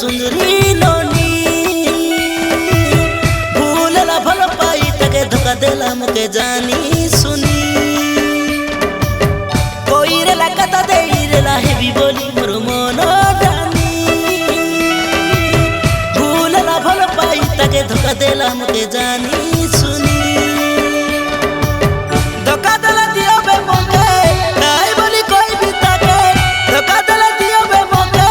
सुंदरी ननी भूलला भल पाई तके धोखा देला मुके जानी सुनी कोई रे लागता देई रे लाहेबी बोली मोर मन जानी भूलला भल पाई तके धोखा देला मुके जानी सुनी धोखा देला दियो बे मुके काई बोली कोई भी ताके धोखा देला दियो बे मुके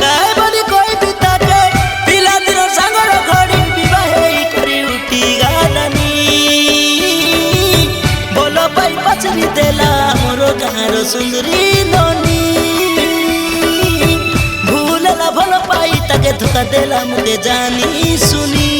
काई बोली कोई भी ताके पिला दिन सागर घड़ी विवाह करी उठी गालानी बोलो पाई पछरी देला मोर गाँर सुंदरी ननी भूलला भल पाई तके धोखा देला मुके जानी सुनी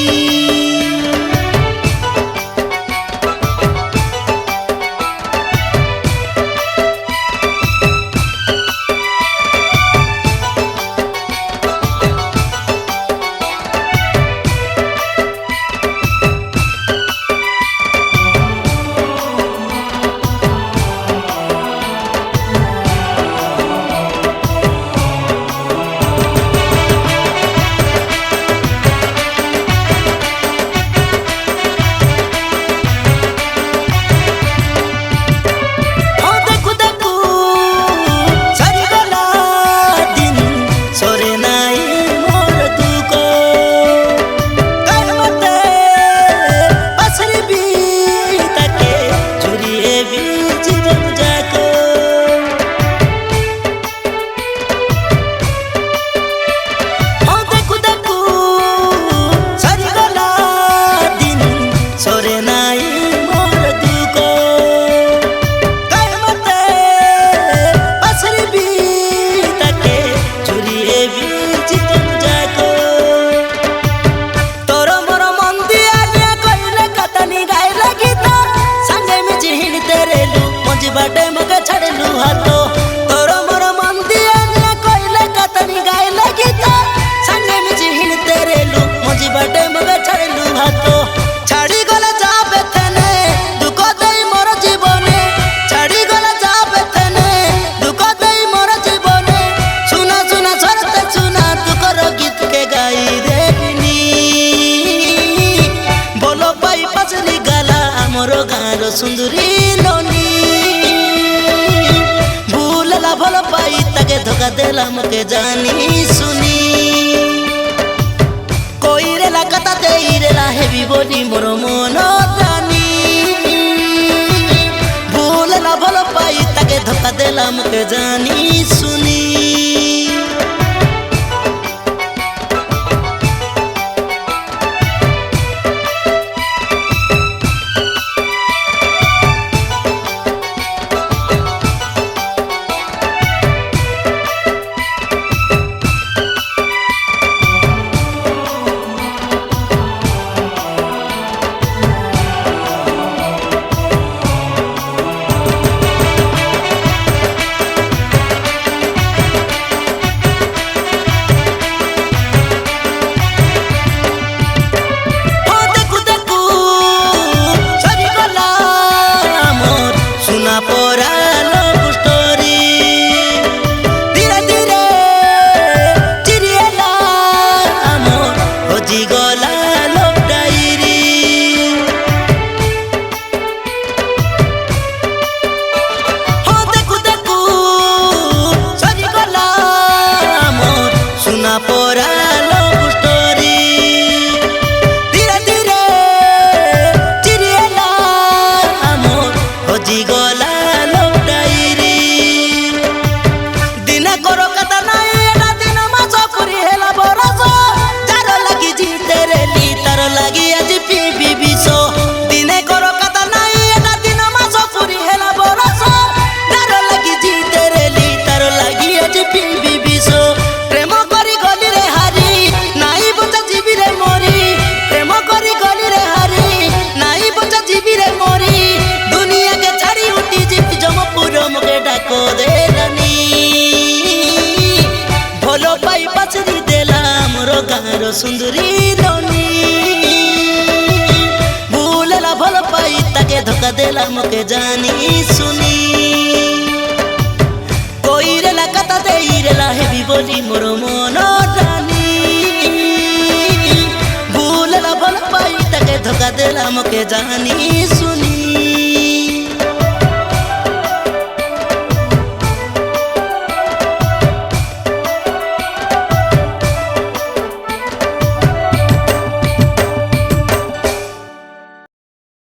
बाटे मगे छड़लू हाथो तोर मोर मन दिया निया कोइले कतनी गाइले गीत संगे में जिहिन तेरेलू मजी बाटे मगे छड़लू हाथो छाड़ी गले जाबे थने दुख देई मोर जीवने छाड़ी गले जाबे थने दुख देई मोर जीवने सुना सुना सरते सुना दुकर गीत के गाई देनी बोलो पाई पसली गला मोर गाँर सुंदरी ननी भल पाई तके धोखा देला मुके जानी सुनी कोई रे लागता देई रे लाहेबी बोली मोर मन जानी भूलला भल पाई तके धोखा देला मुके जानी सुनी सुंदरी ननी भूलला भल पाई तके धोखा देला मुके जानी सुनी कोई रे लागता देई रे लाहेबी बोली मोर मन जानी के जानी